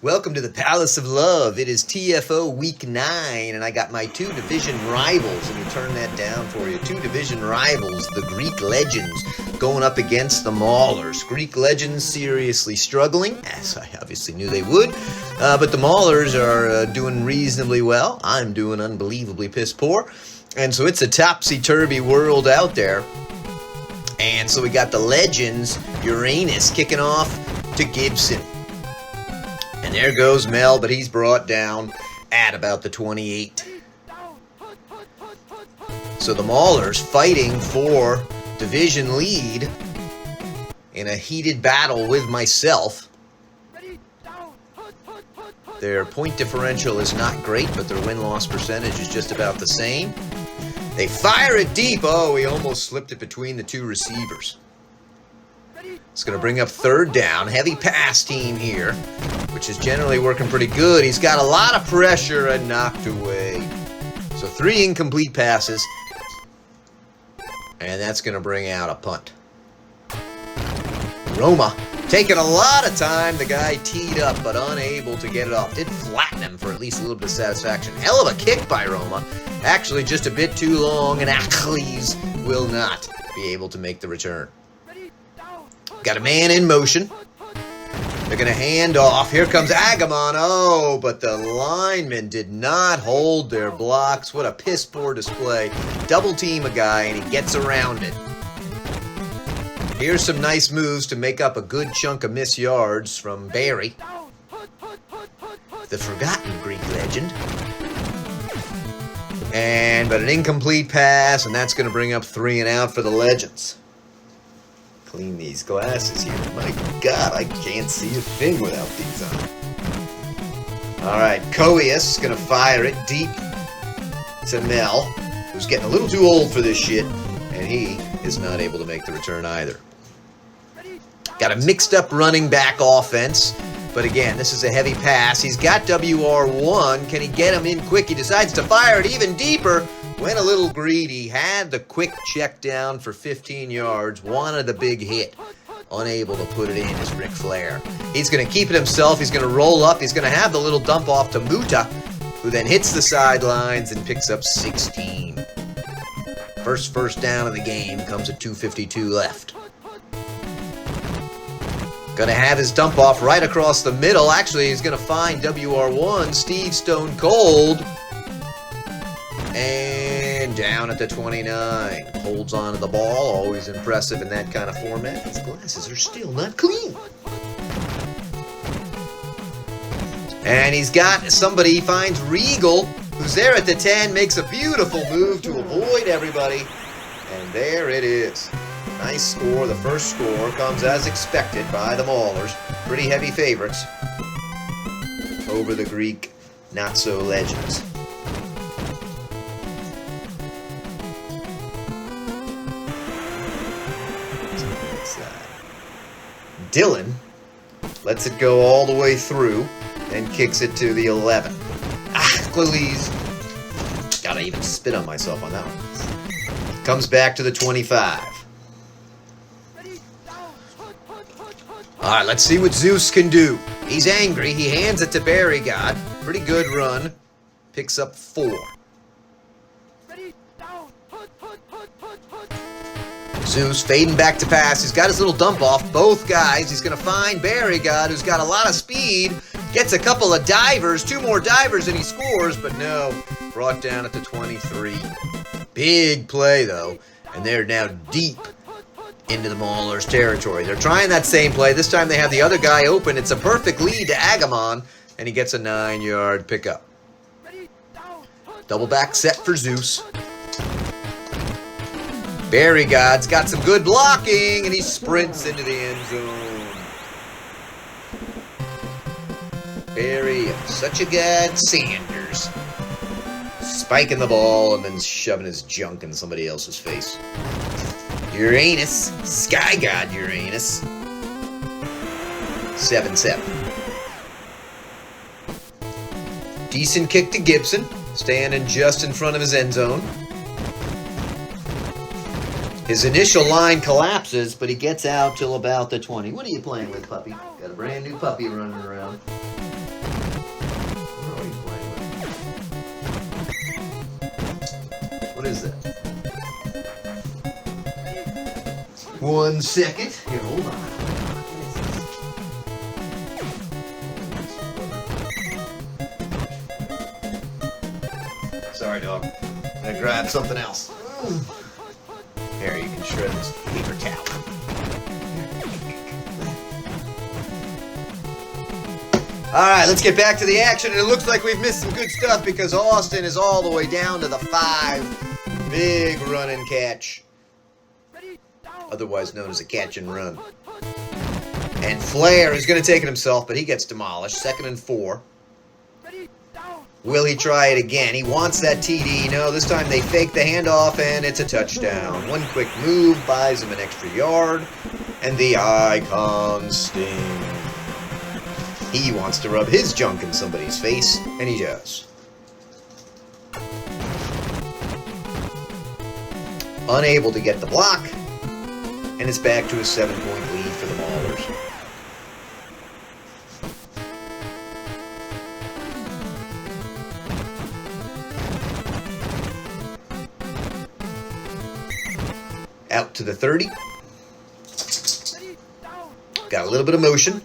Welcome to the Palace of Love. It is TFO Week 9, and I got my two division rivals. Let me turn that down for you. Two division rivals, the Greek Legends, going up against the Maulers. Greek Legends seriously struggling, as I obviously knew they would, but the Maulers are doing reasonably well. I'm doing unbelievably piss poor, and so it's a topsy-turvy world out there. And so we got the Legends, Uranus, kicking off to Gibson. And there goes Mel, but he's brought down at about the 28. So the Maulers fighting for division lead in a heated battle with myself. Their point differential is not great, but their win-loss percentage is just about the same. They fire it deep. Oh, he almost slipped it between the two receivers. It's going to bring up third down. Heavy pass team here, which is generally working pretty good. He's got a lot of pressure and knocked away. So 3 incomplete passes. And that's going to bring out a punt. Roma taking a lot of time. The guy teed up, but unable to get it off. Did flatten him for at least a little bit of satisfaction. Hell of a kick by Roma. Actually, just a bit too long, and Achilles will not be able to make the return. Got a man in motion. They're going to hand off. Here comes Agamon. Oh, but the linemen did not hold their blocks. What a piss poor display. Double team a guy, and he gets around it. Here's some nice moves to make up a good chunk of missed yards from Barry, the forgotten Greek legend. But an incomplete pass, and that's going to bring up 3 and out for the Legends. Clean these glasses here. My God, I can't see a thing without these on. All right, Coeus is going to fire it deep to Mel, who's getting a little too old for this shit, and he is not able to make the return either. Got a mixed-up running back offense, but again, this is a heavy pass. He's got WR1. Can he get him in quick? He decides to fire it even deeper. Went a little greedy, had the quick check down for 15 yards, wanted the big hit. Unable to put it in is Ric Flair. He's going to keep it himself. He's going to roll up. He's going to have the little dump off to Muta, who then hits the sidelines and picks up 16. First down of the game comes at 2:52 left. Going to have his dump off right across the middle. Actually, he's going to find WR1, Steve Stone Cold. And down at the 29. Holds on to the ball. Always impressive in that kind of format. His glasses are still not clean. And he's got somebody. He finds Regal, who's there at the 10. Makes a beautiful move to avoid everybody. And there it is. Nice score. The first score comes as expected by the Maulers. Pretty heavy favorites over the Greek not-so-legends. Dylan lets it go all the way through and kicks it to the 11. Please. Gotta even spit on myself on that one. Comes back to the 25. Alright, let's see what Zeus can do. He's angry. He hands it to Barry God. Pretty good run. Picks up 4. Zeus fading back to pass. He's got his little dump off. Both guys. He's going to find Barry God, who's got a lot of speed. Gets a couple of divers. 2 more divers and he scores, but no. Brought down at the 23. Big play, though. And they're now deep into the Maulers' territory. They're trying that same play. This time they have the other guy open. It's a perfect lead to Agamon, and he gets a 9-yard pickup. Double back set for Zeus. Barry God's got some good blocking, and he sprints into the end zone. Barry, such a god, Sanders. Spiking the ball and then shoving his junk in somebody else's face. Uranus, Sky God Uranus. 7-7. Decent kick to Gibson, standing just in front of his end zone. His initial line collapses, but he gets out till about the 20. What are you playing with, puppy? Got a brand new puppy running around. 1 second. Here, hold on. Sorry, dog. I'm gonna grab something else. Here, you can shred this paper towel. Alright, let's get back to the action. And it looks like we've missed some good stuff because Austin is all the way down to the 5. Big run and catch. Otherwise known as a catch and run. And Flair is going to take it himself, but he gets demolished. 2nd and 4. Will he try it again? He wants that TD. No, this time they fake the handoff, and it's a touchdown. One quick move buys him an extra yard, and the icon sting. He wants to rub his junk in somebody's face, and he does. Unable to get the block, and it's back to a 7-point lead for the Maulers. Out to the 30. Got a little bit of motion.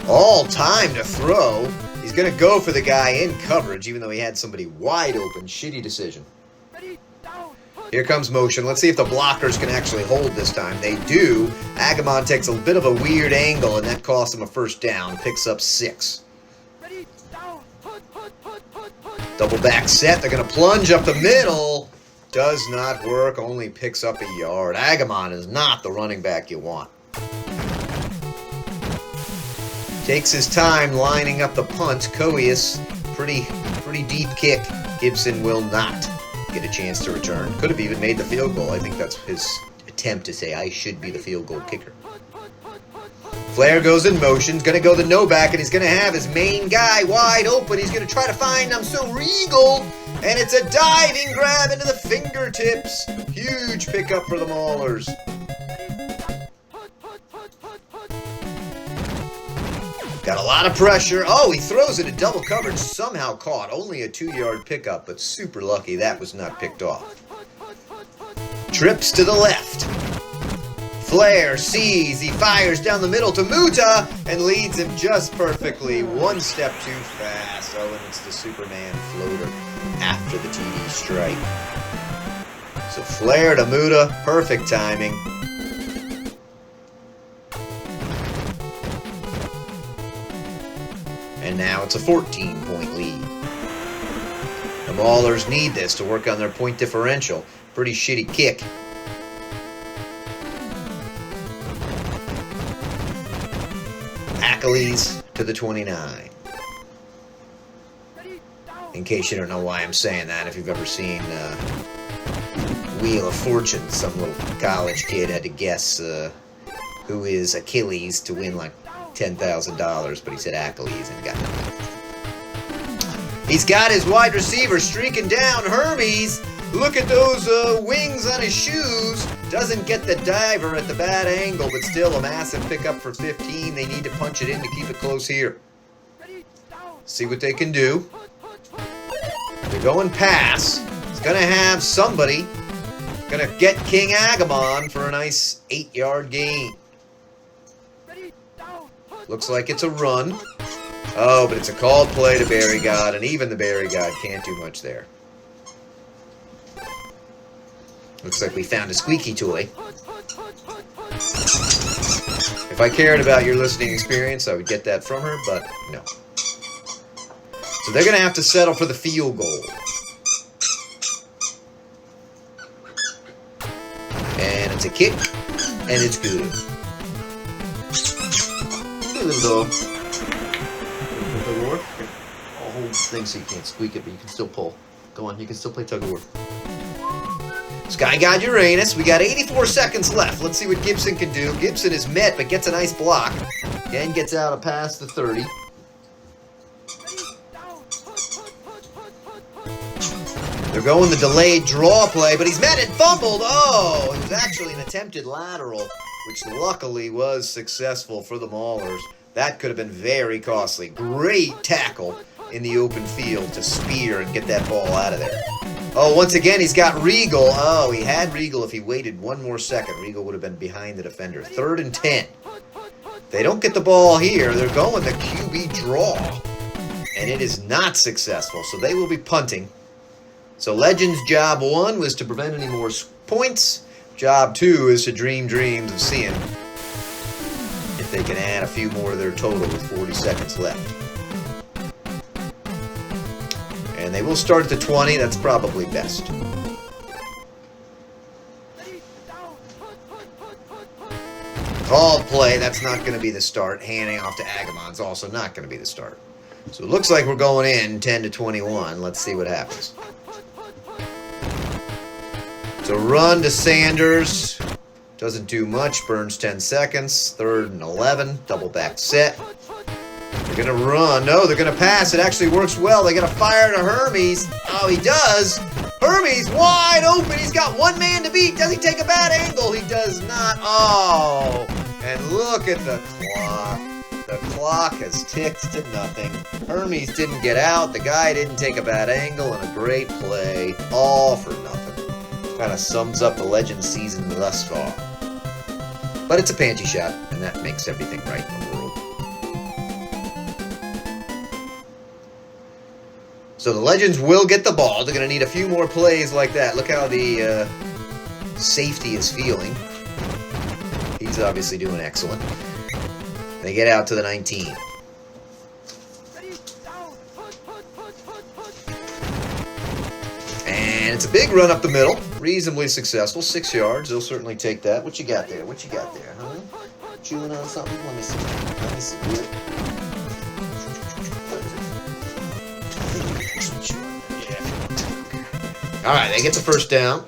All time to throw. He's going to go for the guy in coverage, even though he had somebody wide open. Shitty decision. Here comes motion. Let's see if the blockers can actually hold this time. They do. Agamon takes a bit of a weird angle, and that costs him a 1st down. Picks up 6. Double back set. They're going to plunge up the middle. Does not work. Only picks up a yard. Agamon is not the running back you want. Takes his time lining up the punt. Coeus, pretty deep kick. Gibson will not get a chance to return. Could have even made the field goal. I think that's his attempt to say, I should be the field goal kicker. Flair goes in motion. He's going to go the no back, and he's going to have his main guy wide open. He's going to try to find I'm So Regal, and it's a diving grab into the fingertips. Huge pickup for the Maulers. Got a lot of pressure. Oh, he throws it in double coverage. Somehow caught. Only a 2-yard pickup, but super lucky that was not picked off. Trips to the left. Flair sees. He fires down the middle to Muta and leads him just perfectly. 1 step too fast. Oh, and it's the Superman floater after the TD strike. So Flair to Muta. Perfect timing. And now it's a 14-point lead. The Maulers need this to work on their point differential. Pretty shitty kick. Achilles to the 29. In case you don't know why I'm saying that, if you've ever seen Wheel of Fortune, some little college kid had to guess who is Achilles to win like $10,000, but he said Achilles and got nothing. He's got his wide receiver streaking down. Hermes, look at those wings on his shoes. Doesn't get the diver at the bad angle, but still a massive pickup for 15. They need to punch it in to keep it close here. See what they can do. They're going pass. It's going to have somebody. Going to get King Agamon for a nice 8-yard gain. Looks like it's a run. Oh, but it's a called play to Barry God, and even the Barry God can't do much there. Looks like we found a squeaky toy. If I cared about your listening experience, I would get that from her, but no. So they're going to have to settle for the field goal. And it's a kick, and it's good. Little dog. Tug of war. I'll hold this thing so you can't squeak it, but you can still pull. Go on, you can still play tug of war. Sky God Uranus. We got 84 seconds left. Let's see what Gibson can do. Gibson is met, but gets a nice block. Again, gets out of past the 30. They're going the delayed draw play, but he's met and fumbled. Oh, it was actually an attempted lateral, which luckily was successful for the Maulers. That could have been very costly. Great tackle in the open field to spear and get that ball out of there. Oh, once again, he's got Regal. Oh, he had Regal. If he waited one more second, Regal would have been behind the defender. 3rd and 10. They don't get the ball here. They're going the QB draw. And it is not successful, so they will be punting. So Legends' job 1 was to prevent any more points. Job 2 is to dream dreams of seeing if they can add a few more to their total with 40 seconds left. And they will start at the 20. That's probably best. Called play. That's not going to be the start. Handing off to Agamon's also not going to be the start. So it looks like we're going in 10 to 21. Let's see what happens. So run to Sanders. Doesn't do much. Burns 10 seconds. 3rd and 11. Double back set. They're going to run. No, they're going to pass. It actually works well. They're going to fire to Hermes. Oh, he does. Hermes wide open. He's got one man to beat. Does he take a bad angle? He does not. Oh, and look at the clock. The clock has ticked to nothing. Hermes didn't get out. The guy didn't take a bad angle, and a great play. All for nothing. Kind of sums up the Legends season thus far. But it's a panty shot, and that makes everything right in the world. So the Legends will get the ball. They're going to need a few more plays like that. Look how the safety is feeling. He's obviously doing excellent. They get out to the 19. And it's a big run up the middle. Reasonably successful. 6 yards. They'll certainly take that. What you got there? What you got there, huh? Chewing on something? Let me see. Let me see. All right, they get the first down.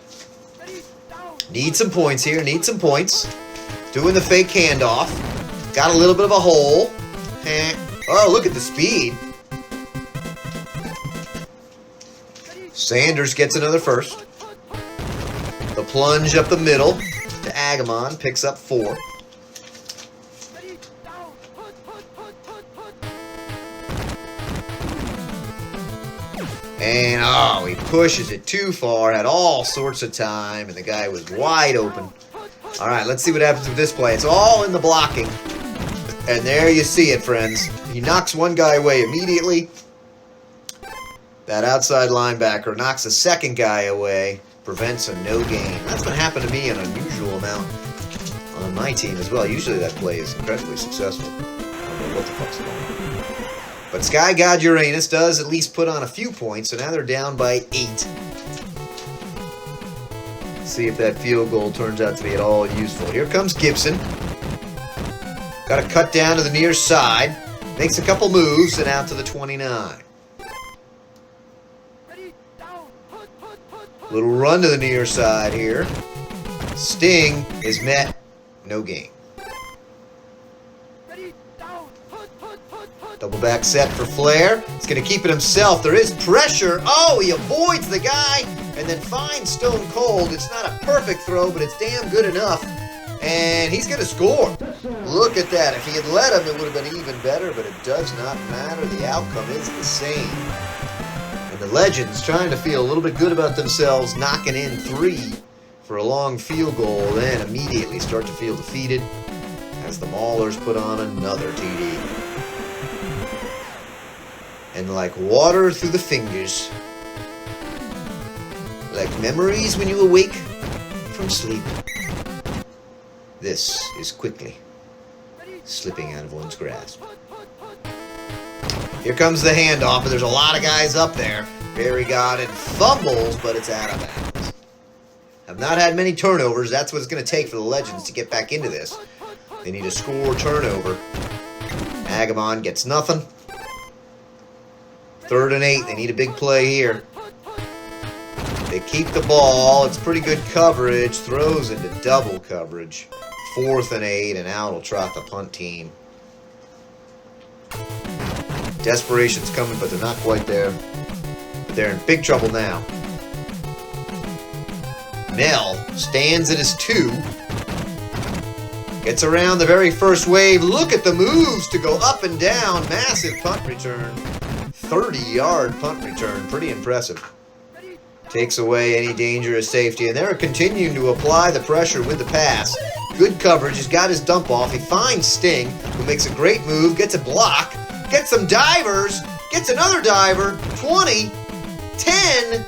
Need some points here. Need some points. Doing the fake handoff. Got a little bit of a hole. Oh, look at the speed. Sanders gets another first. The plunge up the middle to Agamon. Picks up 4. And, oh, he pushes it too far. Had all sorts of time, and the guy was wide open. All right, let's see what happens with this play. It's all in the blocking. And there you see it, friends. He knocks one guy away immediately. That outside linebacker knocks the second guy away. Prevents a no gain. That's been happening to me an unusual amount on my team as well. Usually that play is incredibly successful. I don't know what the fuck's going on. But Sky God Uranus does at least put on a few points, so now they're down by 8. See if that field goal turns out to be at all useful. Here comes Gibson. Got to cut down to the near side. Makes a couple moves and out to the 29. Little run to the near side here. Sting is met. No gain. Double back set for Flair. He's going to keep it himself. There is pressure. Oh, he avoids the guy and then finds Stone Cold. It's not a perfect throw, but it's damn good enough. And he's going to score. Look at that. If he had let him, it would have been even better, but it does not matter. The outcome is the same. And the Legends trying to feel a little bit good about themselves, knocking in 3 for a long field goal, then immediately start to feel defeated as the Maulers put on another TD. And like water through the fingers, like memories when you awake from sleep, this is quickly slipping out of one's grasp. Here comes the handoff, and there's a lot of guys up there. Barry got it, fumbles, but it's out of bounds. Have not had many turnovers. That's what it's going to take for the Legends to get back into this. They need a score turnover. Agamon gets nothing. 3rd and 8. They need a big play here. They keep the ball. It's pretty good coverage. Throws into double coverage. 4th and 8, and out will trot the punt team. Desperation's coming, but they're not quite there. But they're in big trouble now. Nell stands at his 2. Gets around the very first wave. Look at the moves to go up and down. Massive punt return. 30-yard punt return. Pretty impressive. Takes away any danger of safety, and they're continuing to apply the pressure with the pass. Good coverage. He's got his dump off. He finds Sting, who makes a great move, gets a block, gets some divers, gets another diver, 20, 10,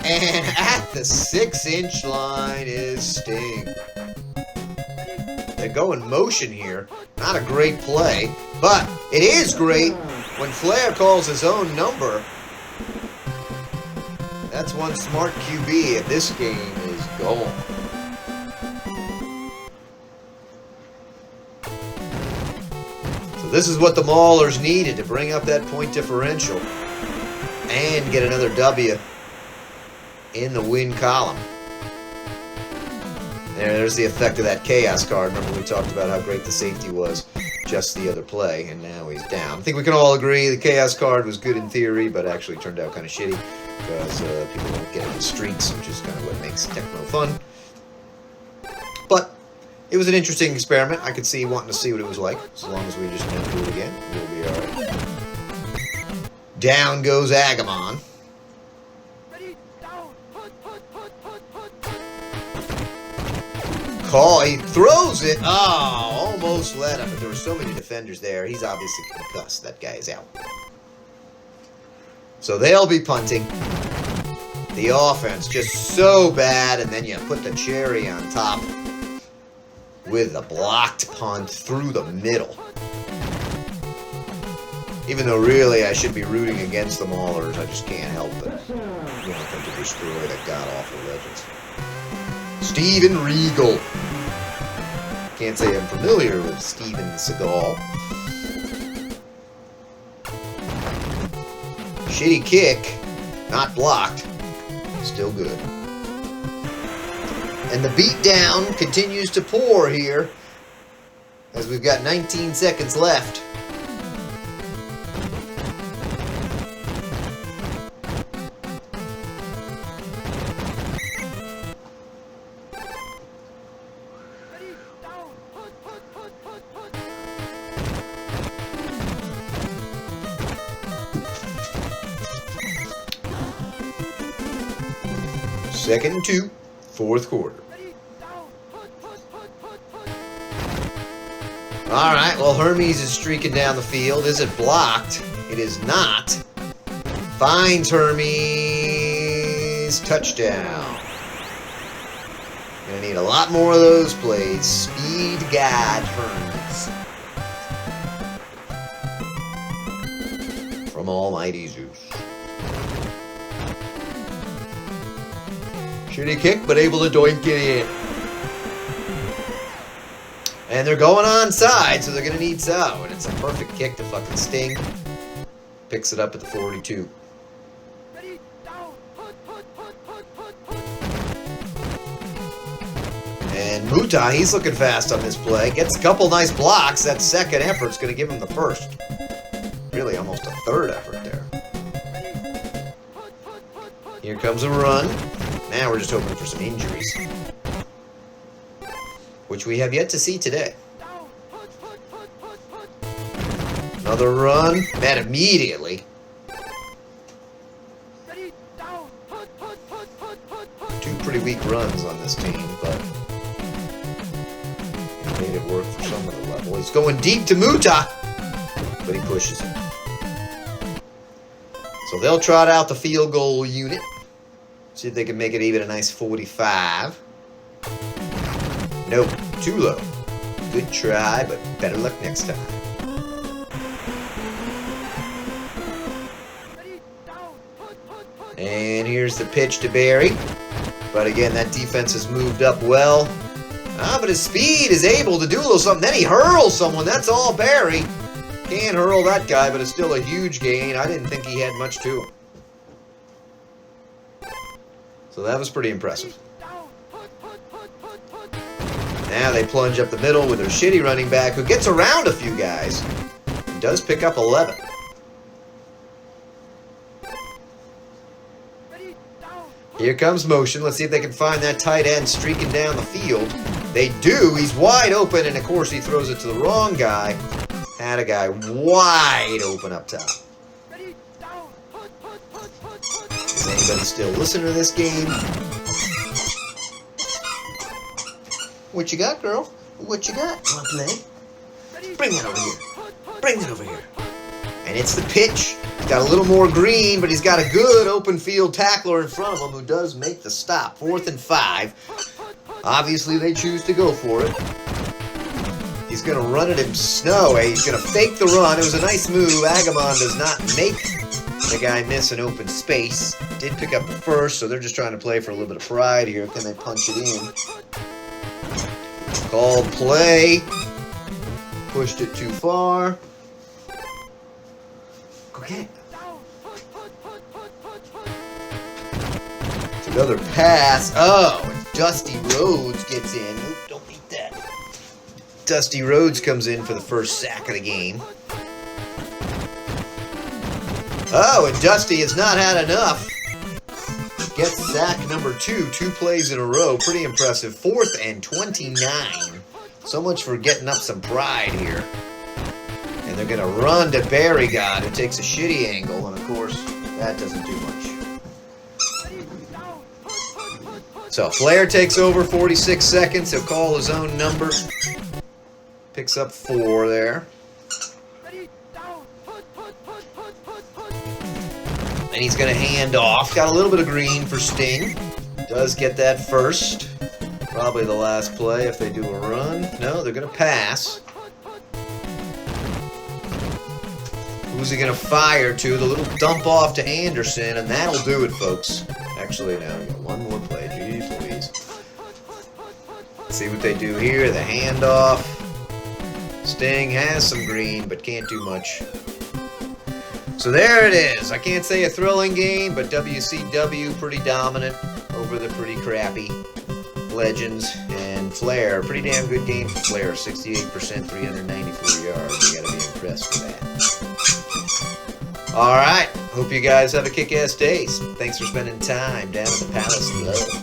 and at the 6-inch line is Sting. They go in motion here. Not a great play, but it is great when Flair calls his own number. That's one smart QB, and this game is going. So this is what the Maulers needed to bring up that point differential and get another W in the win column. There's the effect of that chaos card. Remember we talked about how great the safety was just the other play, and now he's down. I think we can all agree the chaos card was good in theory, but actually turned out kind of shitty because people don't get into streaks, which is kind of what makes Tecmo fun. But it was an interesting experiment. I could see wanting to see what it was like. As long as we just never do it again, we'll be alright. Down goes Agamon. Call, he throws it. Oh, almost let him, but there were so many defenders there. He's obviously concussed. That guy is out. So they'll be punting. The offense just so bad, and then you put the cherry on top with a blocked punt through the middle. Even though really I should be rooting against the Maulers, I just can't help it. I want them to destroy the god-awful Legends. Steven Regal. Can't say I'm familiar with Steven Seagal. Shitty kick. Not blocked. Still good. And the beatdown continues to pour here as we've got 19 seconds left. Second and 2, fourth quarter. All right, well, Hermes is streaking down the field. Is it blocked? It is not. Finds Hermes. Touchdown. Gonna need a lot more of those plays. Speed guide Hermes. From Almighty Zeus. Shitty kick, but able to doink it in. And they're going onside, so they're going to need so. And it's a perfect kick to fucking Sting. Picks it up at the 42. And Muta, he's looking fast on this play. Gets a couple nice blocks. That second effort's going to give him the first. Really, almost a third effort there. Here comes a run. Now we're just hoping for some injuries, which we have yet to see today. Another run. Met immediately. Two pretty weak runs on this team, but made it work for some of the level. He's going deep to Muta, but he pushes it. So they'll trot out the field goal unit. See if they can make it even a nice 45. Nope, too low. Good try, but better luck next time. And here's the pitch to Barry. But again, that defense has moved up well. But his speed is able to do a little something. Then he hurls someone. That's all Barry. Can't hurl that guy, but it's still a huge gain. I didn't think he had much to him. So that was pretty impressive. Now they plunge up the middle with their shitty running back who gets around a few guys and does pick up 11. Here comes motion. Let's see if they can find that tight end streaking down the field. They do. He's wide open, and of course he throws it to the wrong guy. Had a guy wide open up top. Is anybody still listening to this game? What you got, girl? What you got? Want to play? Bring that over here. Bring that over here. And it's the pitch. He's got a little more green, but he's got a good open field tackler in front of him who does make the stop. 4th and 5. Obviously, they choose to go for it. He's going to run it in snow. He's going to fake the run. It was a nice move. Agamon does not make the guy miss an open space. Did pick up the first, so they're just trying to play for a little bit of pride here. Can they punch it in? Called play. Pushed it too far. Okay. It's another pass. Oh, and Dusty Rhodes gets in. Oop, don't beat that. Dusty Rhodes comes in for the first sack of the game. Oh, and Dusty has not had enough. Gets sack number 2, 2 plays in a row. Pretty impressive. 4th and 29. So much for getting up some pride here. And they're going to run to Barrygod, who takes a shitty angle, and of course, that doesn't do much. So Flair takes over, 46 seconds. He'll call his own number. Picks up 4 there. And he's going to hand off. Got a little bit of green for Sting. Does get that first. Probably the last play if they do a run. No, they're going to pass. Who's he going to fire to? The little dump off to Anderson, and that'll do it, folks. Actually, now we got one more play. Jeez Louise. Let's see what they do here. The handoff. Sting has some green, but can't do much. So there it is. I can't say a thrilling game, but WCW pretty dominant over the pretty crappy Legends. And Flair, pretty damn good game for Flair. 68%, 394 yards. You gotta be impressed with that. Alright, hope you guys have a kick-ass day. Thanks for spending time down at the Palace of Love.